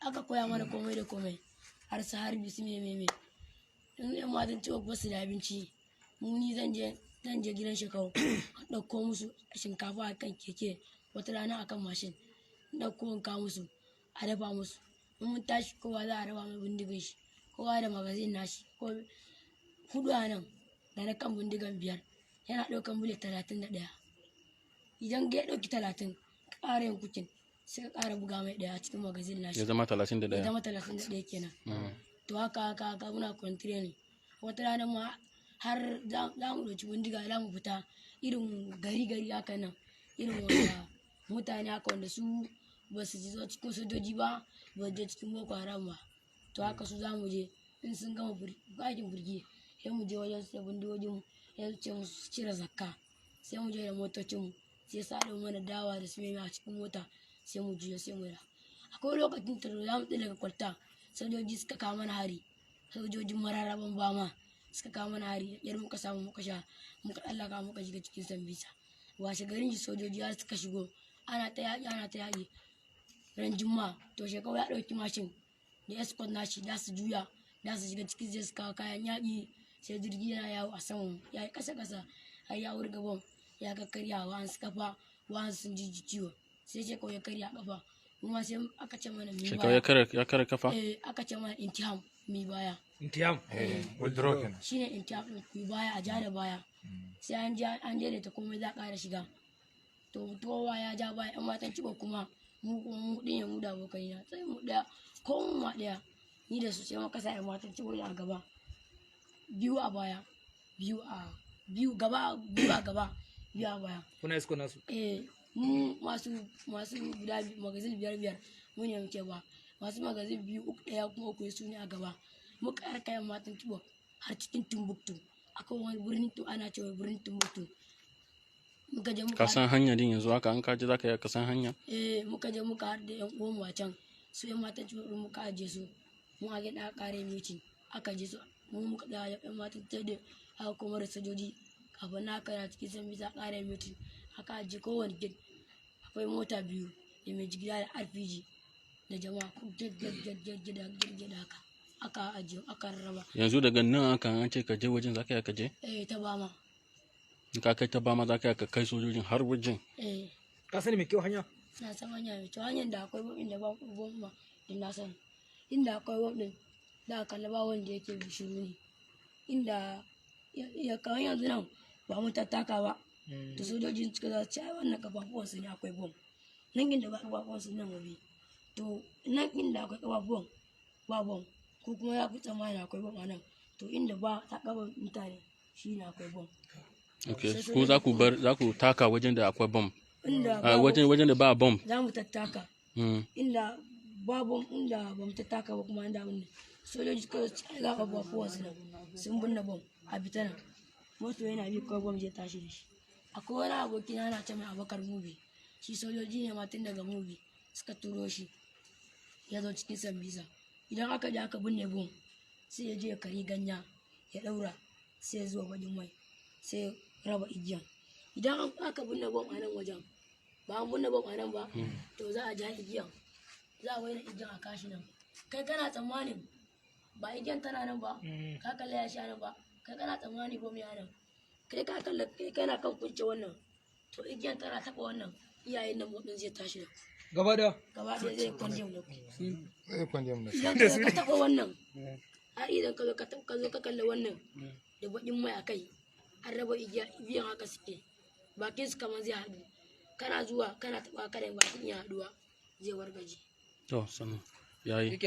aka koya mana komai da komai har su harbi su meme in yan matan ciwo ba su da abinci ni zan je gidan shekau ɗauko musu shinkafa a kan keke wata rana akan mashin ɗauko in kawo musu a dafa musu in mun tashi kowa za a raba mai bindigan shi kowa da magazin nashi ko 4 a nan da na kan bindigan 5 yana ɗaukan bullet 31 idan ya ɗauki 30 ƙara yin kukin sai ka ƙara buga mai ɗaya a cikin magazin nashi ya zama 31 ya zama 31 kenan to haka muna training wata rana ma har za mu ɗauki bindiga za mu fita irin gari haka nan irin wanda mutane haka wanda su ba su ji cikin sojoji ba je cikin boko haram ba to haka su za mu je in sun gama bakin burgi sai mu je wajen sai bindigogin ya ce mu cire zakka sai mu je da motocin mu sai sa mana dawa da su a cikin mota sai mu juya sai mu da akwai lokacin da za mu daga kwalta sojoji suka kawo mana hari sojojin mararaban bama suka kawo mana hari yar muka samu muka sha muka tsallaka muka shiga cikin sambisa washe garin sojoji har suka shigo ana ta yaƙi ran juma to shekau ya ɗauki mashin da escort nashi da su juya da su shiga cikin zai su kawo kayan yaƙi sai jirgi yana yawo a saman ya yi ƙasa har ya wurga bom ya kakkarya wa an su kafa wa an sun ji ciwo sai shekau ya karya kafa kuma sai aka ce mana mi baya ya kare kafa aka ce mana intiham mi baya intiham withdraw kenan shine intiham mi baya a ja da baya sai an je da ta komai za a ƙara shiga to kowa ya ja baya yan matan cibo kuma mu din ya mu da abokai na sai mu daya ko mu ma daya ni da su sai muka sa yan matan cibo a gaba biyu a baya biyu a gaba biyu a baya kuna isko nasu mu masu guda magazin 5 mu ne muke ba masu magazin 2 3 daya kuma uku su ne a gaba muka yarka yan matan cibo har cikin Timbuktu akwai wani birnin ana cewa birnin Timbuktu muka je ka san hanya din yanzu haka an kaji zaka ka san hanya muka je muka har da yan uwan mu a can su yan matan cibo muka aje su mu a gida kare mutin aka je su mu muka da yan matan tade aka kuma da sojoji kafin na kara cikin san bisa kare mutin aka aje kowane gid akwai mota 2 da mai jigila da RPG da jama'a gida haka aka aje aka rarraba yanzu daga nan aka an ce ka je wajen zaka ka je ta bama in ka kai ta bama zaka ka kai sojojin har wajen ka sani me kyau hanya na san hanya mai kyau hanyar da akwai inda ba bomba din na san inda akwai wabin da kalla ba wanda yake bishiru ne inda ya kawai yanzu nan ba mu tattaka ba to sojojin suka za su ci wannan kafafuwan su ne akwai bom nan inda ba kafafuwan su nan wabi to nan inda akwai kafafuwan ba bom ko kuma ya fi tsammani akwai bom a nan to inda ba ta kaba mutane shi ne akwai bom ko za ku taka wajen da akwai bom wajen da ba bom za mu tattaka inda ba bom inda ba mu tattaka ba kuma inda wani sojoji suka ga kafafuwan su nan sun binne bom a bitana moto yana bi kawai bom zai tashi da shi akwai wani aboki na ce mai Abakar Mubi shi sojoji ne ma tun daga Mubi suka turo shi ya zo cikin Sambisa idan aka je aka binne bom sai ya je ya kari ganya ya daura sai ya zuwa wajen mai sai raba igiyan idan aka binne bom a nan wajen ba an binne bom a nan ba to za a ja igiyan za a waina igiyan a kashi nan kai kana tsammanin ba igiyan tana nan ba ka kalla ya sha nan ba kai kana tsammani bom ya nan kai ka kalla kai kana kan kunce wannan to igiyan tana taba wannan iyayen nan motsin zai tashi nan gaba da zai kwanje mu da idan ka taba wannan a idan ka zo ka kalla wannan da bakin mai a kai an raba igiyan haka suke bakin su kamar zai haɗu kana zuwa kana taba kada bakin ya haɗuwa zai wargaje to sanin yayi